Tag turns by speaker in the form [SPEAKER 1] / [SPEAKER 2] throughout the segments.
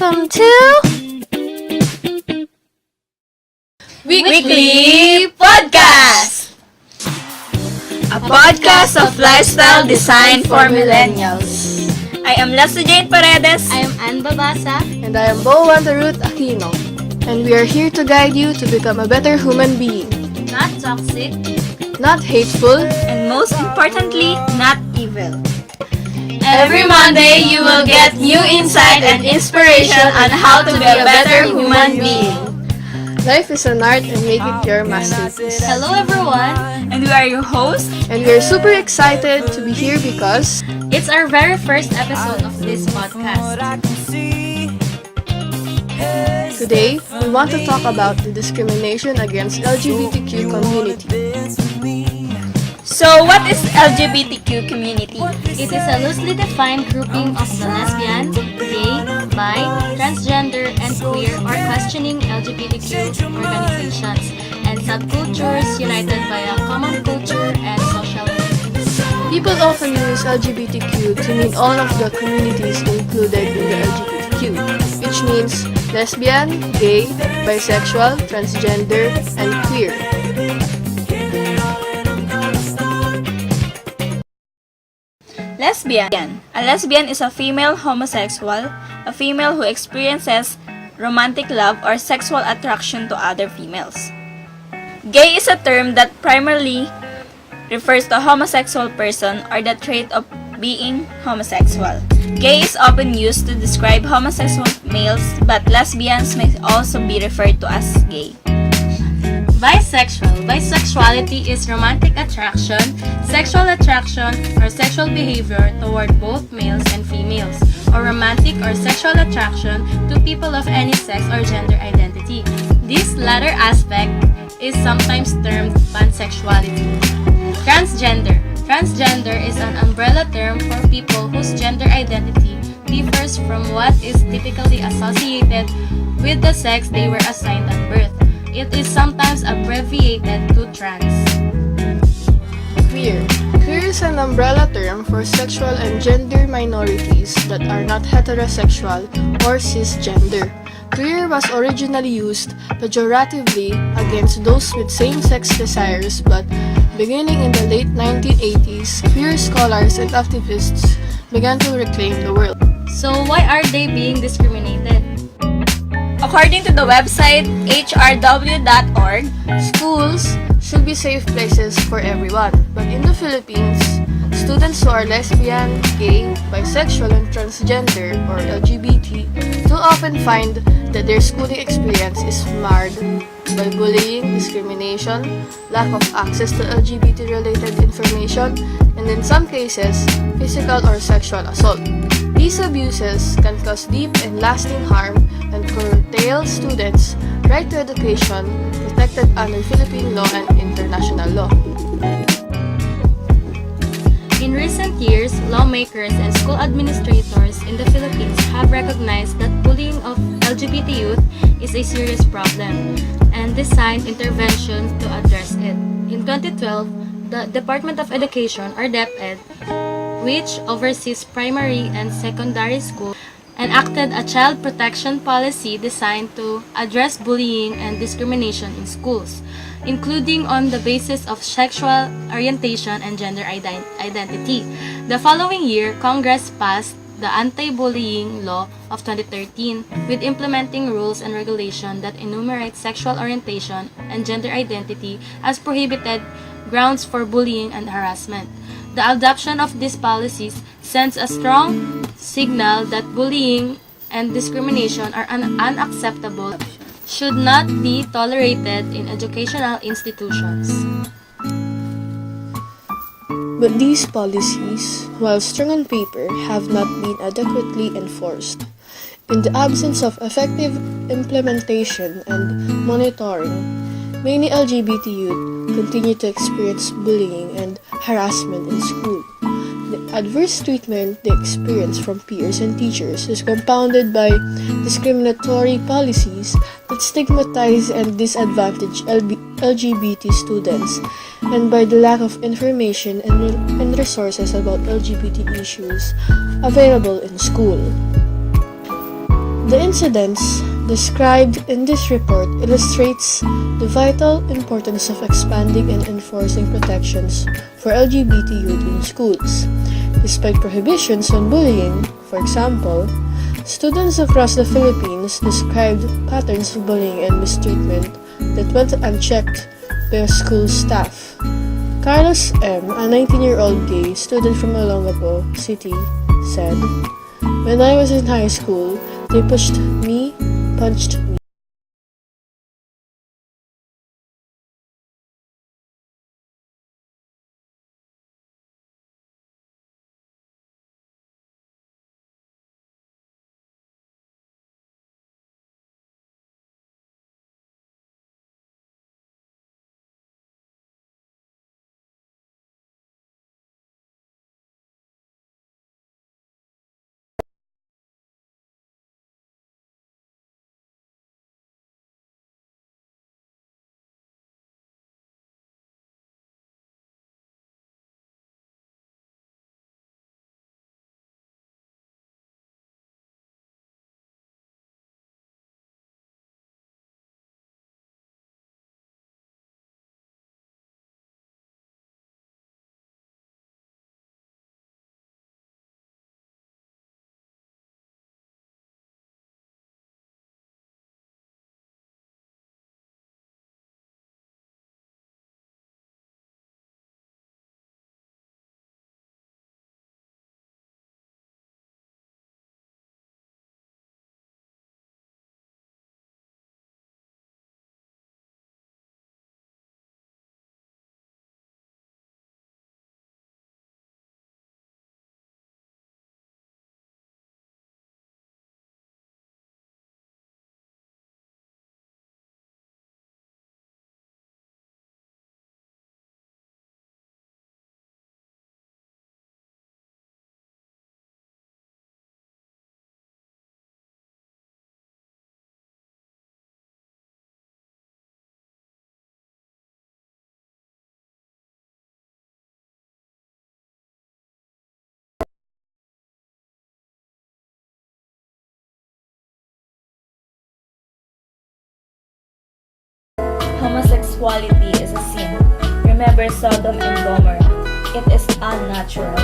[SPEAKER 1] welcome to
[SPEAKER 2] Weekly Podcast! A podcast of lifestyle design for millennials. I am Leslie Jane Paredes.
[SPEAKER 3] I am Babasa.
[SPEAKER 1] and I am Wanda Ruth Aquino, and we are here to guide you to become a better human being,
[SPEAKER 3] Not toxic.
[SPEAKER 1] not hateful.
[SPEAKER 2] And most importantly, not evil. Every Monday, you will get new insight and inspiration on how to be a better human being.
[SPEAKER 1] Life is an art and make it your masterpiece.
[SPEAKER 3] Hello everyone.
[SPEAKER 2] And we are your hosts.
[SPEAKER 1] And we are super excited to be here because
[SPEAKER 3] It's our very first episode of this podcast.
[SPEAKER 1] today we want to talk about the discrimination against LGBTQ community.
[SPEAKER 2] So, what is LGBTQ community?
[SPEAKER 3] It is a loosely defined grouping of the lesbian, gay, bi, transgender, and queer or questioning LGBTQ organizations and subcultures united by a common culture and social needs.
[SPEAKER 1] People often use LGBTQ to mean all of the communities included in the LGBTQ, which means lesbian, gay, bisexual, transgender, and queer.
[SPEAKER 2] Lesbian. A lesbian is a female homosexual, a female who experiences romantic love or sexual attraction to other females. Gay is a term that primarily refers to a homosexual person or the trait of being homosexual. Gay is often used to describe homosexual males, but lesbians may also be referred to as gay.
[SPEAKER 3] Bisexual. Bisexuality is romantic attraction, sexual attraction, or sexual behavior toward both males and females, or romantic or sexual attraction to people of any sex or gender identity. This latter aspect is sometimes termed pansexuality. Transgender. Transgender is an umbrella term for people whose gender identity differs from what is typically associated with the sex they were assigned at birth. It is sometimes abbreviated to trans.
[SPEAKER 1] Queer. Queer is an umbrella term for sexual and gender minorities that are not heterosexual or cisgender. Queer was originally used pejoratively against those with same-sex desires, but beginning in the late 1980s, queer scholars and activists began to reclaim the word.
[SPEAKER 3] So why are they being discriminated?
[SPEAKER 2] According to the website hrw.org,
[SPEAKER 1] Schools should be safe places for everyone, but in the Philippines, students who are lesbian, gay, bisexual, and transgender or LGBT too often find that their schooling experience is marred by bullying, discrimination, lack of access to LGBT-related information, and in some cases, physical or sexual assault. These abuses can cause deep and lasting harm and curtail students' right to education protected under Philippine law and international law.
[SPEAKER 3] In recent years, lawmakers and school administrators in the Philippines have recognized that bullying of LGBT youth is a serious problem and designed intervention to address it. In 2012, the Department of Education, or DepEd, which oversees primary and secondary school, enacted a child protection policy designed to address bullying and discrimination in schools, including on the basis of sexual orientation and gender identity. The following year, Congress passed the Anti-Bullying Law of 2013 with implementing rules and regulations that enumerate sexual orientation and gender identity as prohibited grounds for bullying and harassment. The adoption of these policies sends a strong signal that bullying and discrimination are unacceptable, should not be tolerated in educational institutions.
[SPEAKER 1] But these policies, while strong on paper, have not been adequately enforced. In the absence of effective implementation and monitoring, many LGBT youth continue to experience bullying and harassment in school. The adverse treatment they experience from peers and teachers is compounded by discriminatory policies that stigmatize and disadvantage LGBT students, and by the lack of information and resources about LGBT issues available in school. The incidents described in this report illustrates the vital importance of expanding and enforcing protections for LGBT youth in schools. Despite prohibitions on bullying, for example, students across the Philippines described patterns of bullying and mistreatment that went unchecked by school staff. Carlos M., a 19-year-old gay student from Olongapo City, said, "When I was in high school, they punched me.
[SPEAKER 2] Homosexuality is a sin. Remember Sodom and Gomorrah. It is unnatural.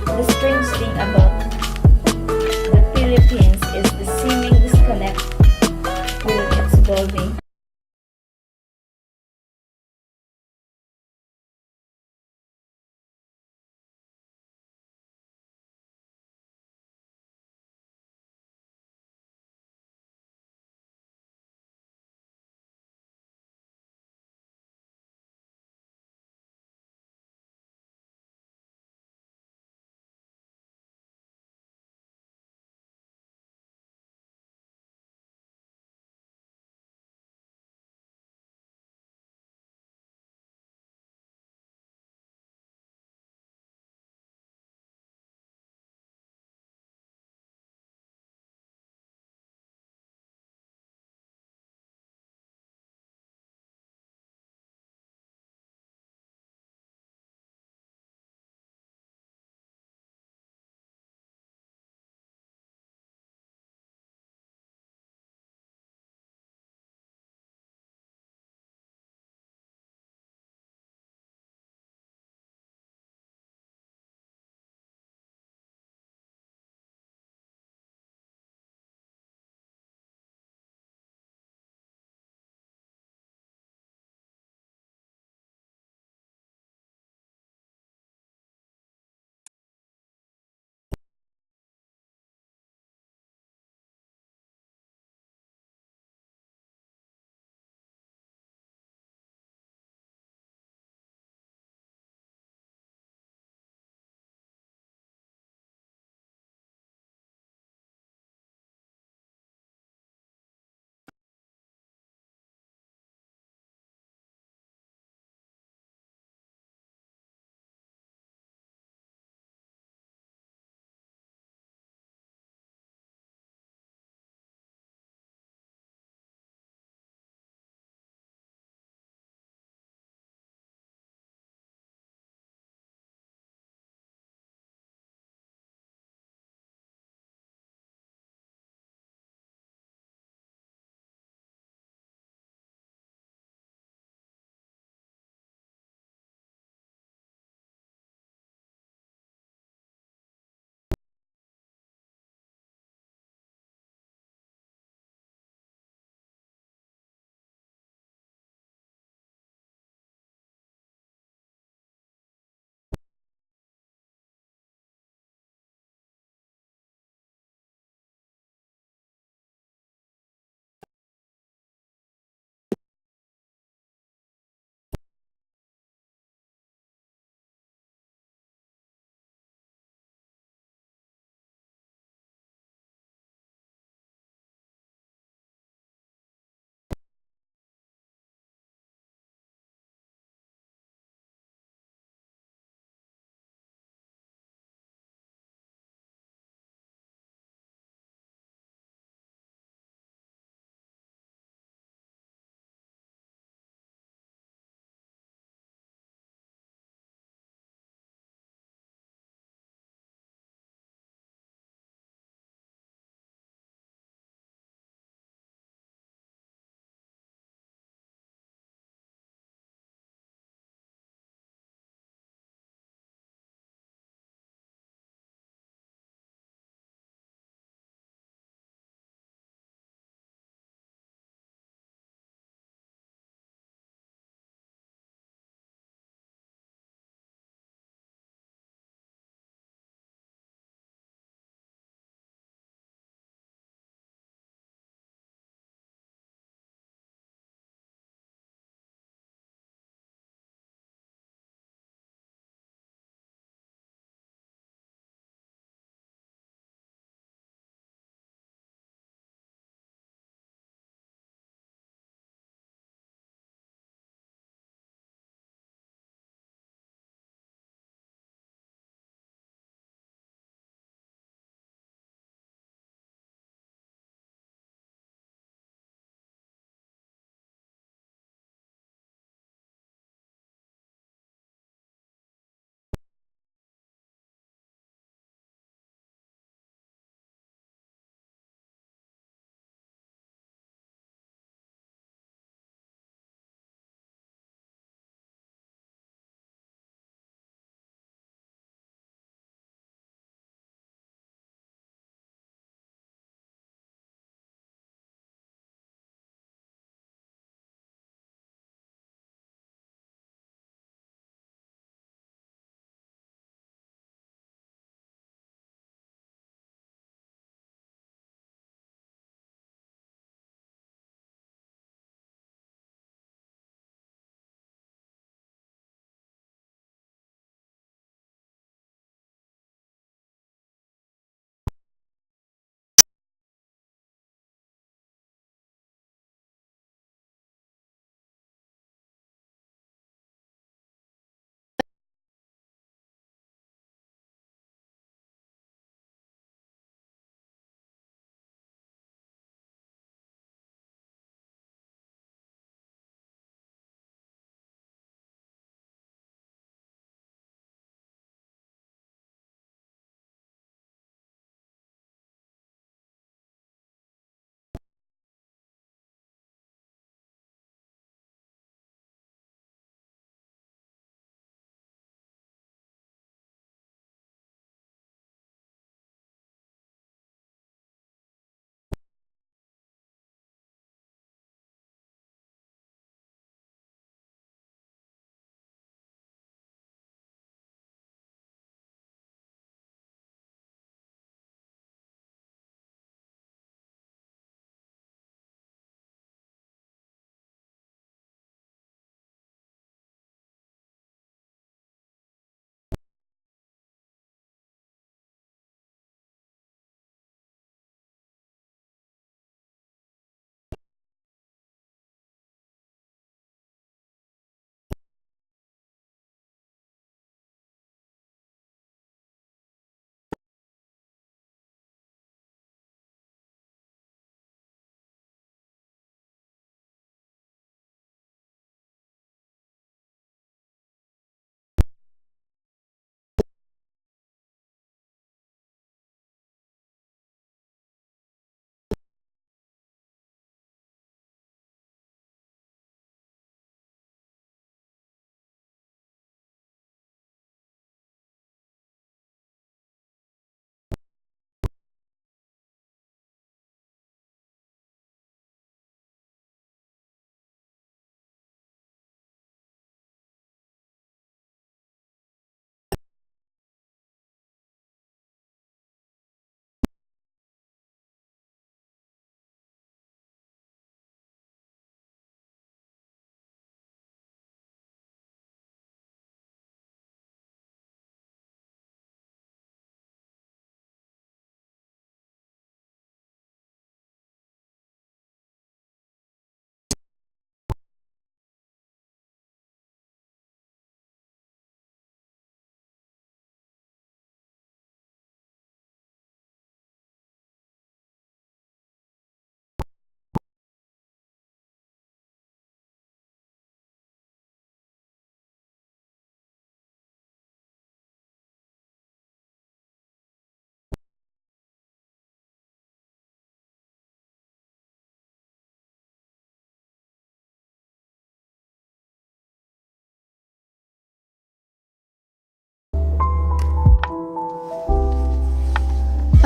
[SPEAKER 2] The strange thing about the Philippines is the seeming disconnect with its evolving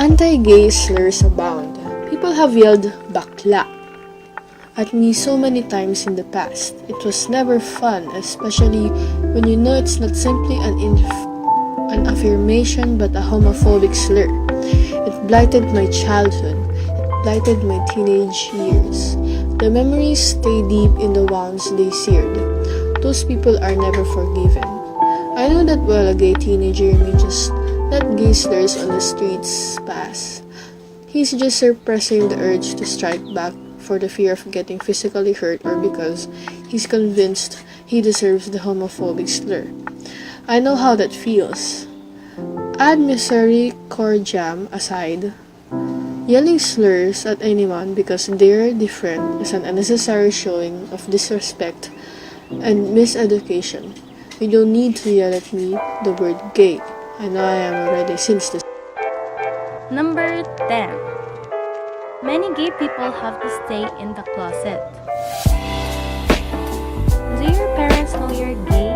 [SPEAKER 1] Anti-gay slurs abound. People have yelled bakla at me so many times in the past. It was never fun, especially when you know it's not simply an affirmation but a homophobic slur. It blighted my childhood. It blighted my teenage years. The memories stay deep in the wounds they seared. Those people are never forgiven. I know that while a gay teenager may just let gay slurs on the streets pass, he's just suppressing the urge to strike back for the fear of getting physically hurt or because he's convinced he deserves the homophobic slur. I know how that feels. Add misericordiam aside, yelling slurs at anyone because they're different is an unnecessary showing of disrespect and miseducation. You don't need to yell at me the word gay. I know I am already since the
[SPEAKER 3] Number 10. Many gay people have to stay in the closet. Do your parents know you're gay?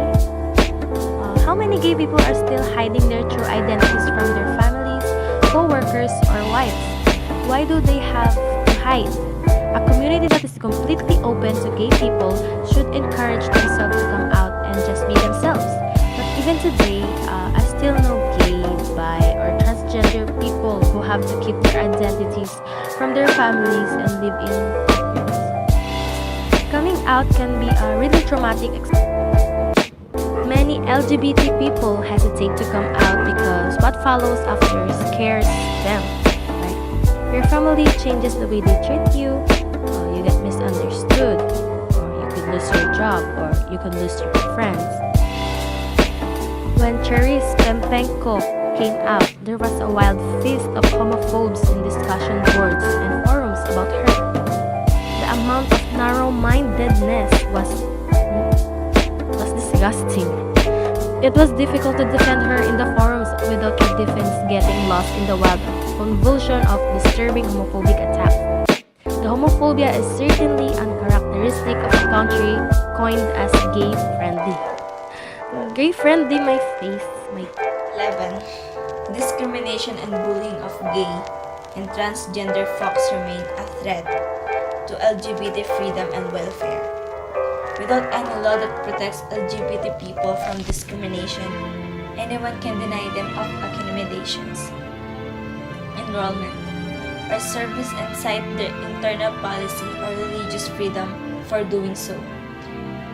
[SPEAKER 3] How many gay people are still hiding their true identities from their families, co-workers, or wives? Why do they have to hide? A community that is completely open to gay people should encourage themselves to come out and just be themselves. But even today, I still know gay, bi, or transgender people who have to keep their identities from their families and live in ignorance. Coming out can be a really traumatic experience. Many LGBT people hesitate to come out because what follows after scares them. Like, your family changes the way they treat you, or you get misunderstood, or you could lose your job, or you could lose your friends. When Cherise Pempenko came out, there was a wild feast of homophobes in discussion boards and forums about her. The amount of narrow-mindedness was disgusting. It was difficult to defend her in the forums without your defense getting lost in the wild convulsion of disturbing homophobic attacks. The homophobia is certainly uncharacteristic of a country coined as gay-friendly. Gay-friendly, my face, my...
[SPEAKER 2] 11. Discrimination and bullying of gay and transgender folks remain a threat to LGBT freedom and welfare. Without any law that protects LGBT people from discrimination, anyone can deny them of accommodations, enrollment, or service and cite their internal policy or religious freedom for doing so.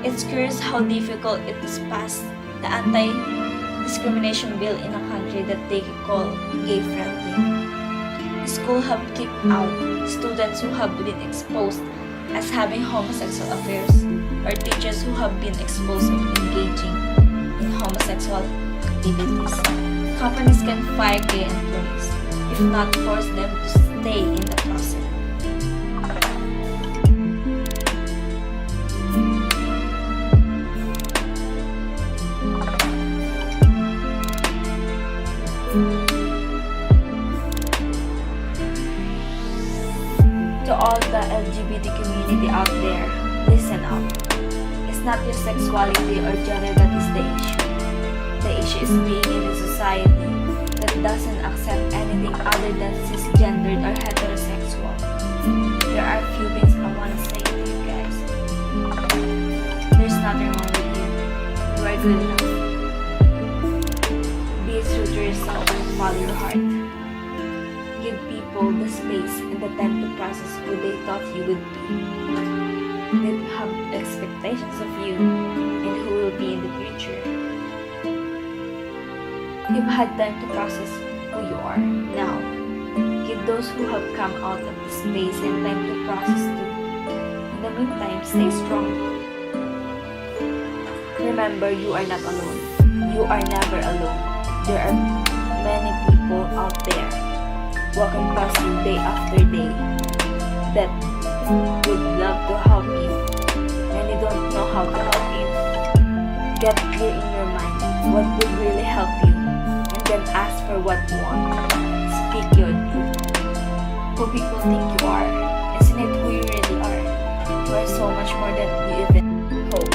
[SPEAKER 2] It's curious how difficult it is to pass the anti-discrimination bill in a country that they call gay-friendly. Schools have kicked out students who have been exposed as having homosexual affairs, or teachers who have been exposed of engaging in homosexual activities. Companies can fire gay employees, if not force them to stay in the closet. To all the LGBT community out there, listen up. It's not your sexuality or gender that is the issue. The issue is being in a society that doesn't accept anything other than cisgendered or heterosexual. There are a few things I want to say to you guys. There's nothing wrong with you. You are good enough. Be true to yourself and follow your heart. Give people the space and the time to process who they thought you would be. They have expectations of you and who will be in the future. You've had time to process who you are now. Give those who have come out of the space and time to process too. In the meantime, stay strong. Remember, you are not alone. You are never alone. There are many people out there walking past you day after day that would love to help you and you don't know how to help you. Get clear in your mind what would really help you and then ask for what you want. Speak your truth. Who people think you are, isn't it who you really are? You are so much more than you even hope.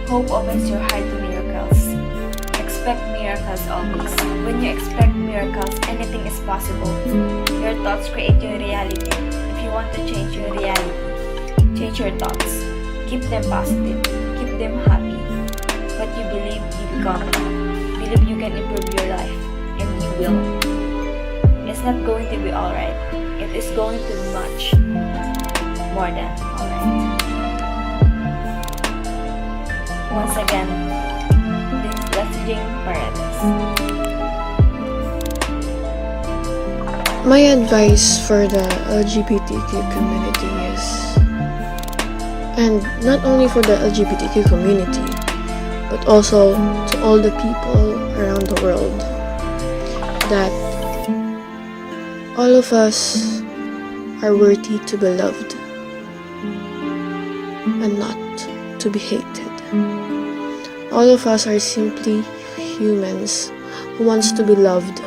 [SPEAKER 2] Hope opens your heart to miracles. expect miracles always. When you expect miracles, anything is possible. Your thoughts create your reality. If you want to change your reality, change your thoughts. Keep them positive. Keep them happy. What you believe, you become. Believe you can improve your life, and you will. It's not going to be alright. It is going to be much more than alright. Once again, this is messaging Paredes.
[SPEAKER 1] My advice for the LGBTQ community is, and not only for the LGBTQ community, but also to all the people around the world, that all of us are worthy to be loved and not to be hated. All of us are simply humans who wants to be loved,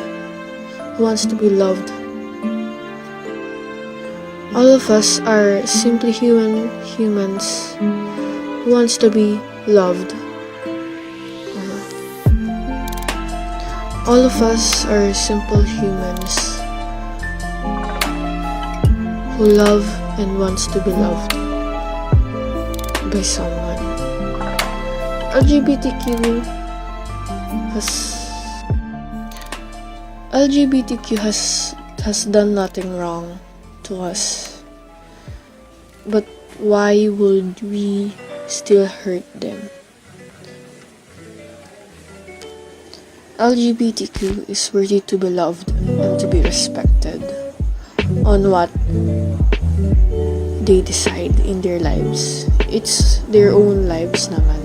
[SPEAKER 1] who wants to be loved. All of us are simply humans who wants to be loved. All of us are simple humans who love and wants to be loved by someone. LGBTQ has done nothing wrong to us. But why would we still hurt them? LGBTQ is worthy to be loved and to be respected on what they decide in their lives. It's their own lives naman.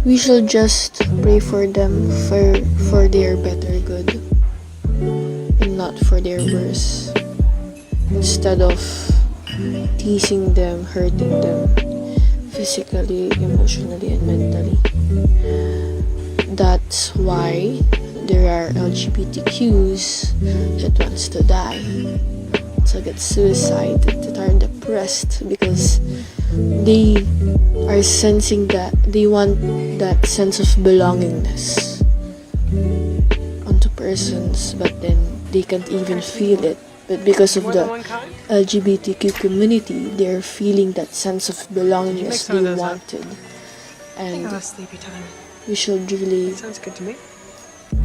[SPEAKER 1] We should just pray for them for their better good and not for their worse. Instead of teasing them, hurting them physically, emotionally, and mentally. That's why there are LGBTQs that wants to die, to get suicide, that are depressed because they are sensing that they want that sense of belongingness onto persons, but then they can't even feel it. But because of the LGBTQ community, they're feeling that sense of belongingness they wanted. And we should really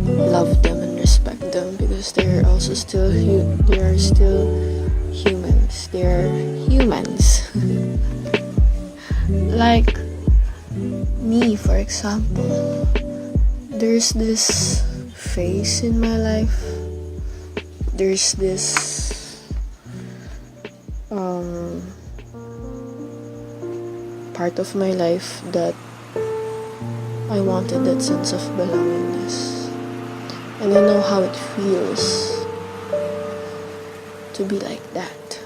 [SPEAKER 1] love them and respect them because they are also still they are still humans. They are humans. Like me, for example, there's this phase in my life. There's this part of my life that I wanted that sense of belongingness, and I know how it feels to be like that.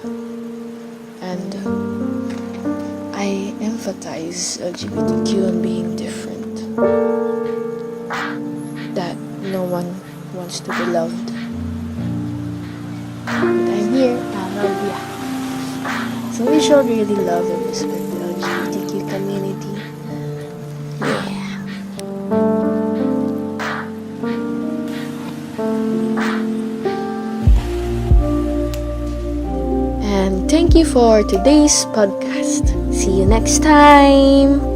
[SPEAKER 1] And I empathize LGBTQ on being different, that no one wants to be loved. But I'm here, I love ya. So we should really love and respect the LGBTQ community. Yeah. And thank you for today's podcast. See you next time.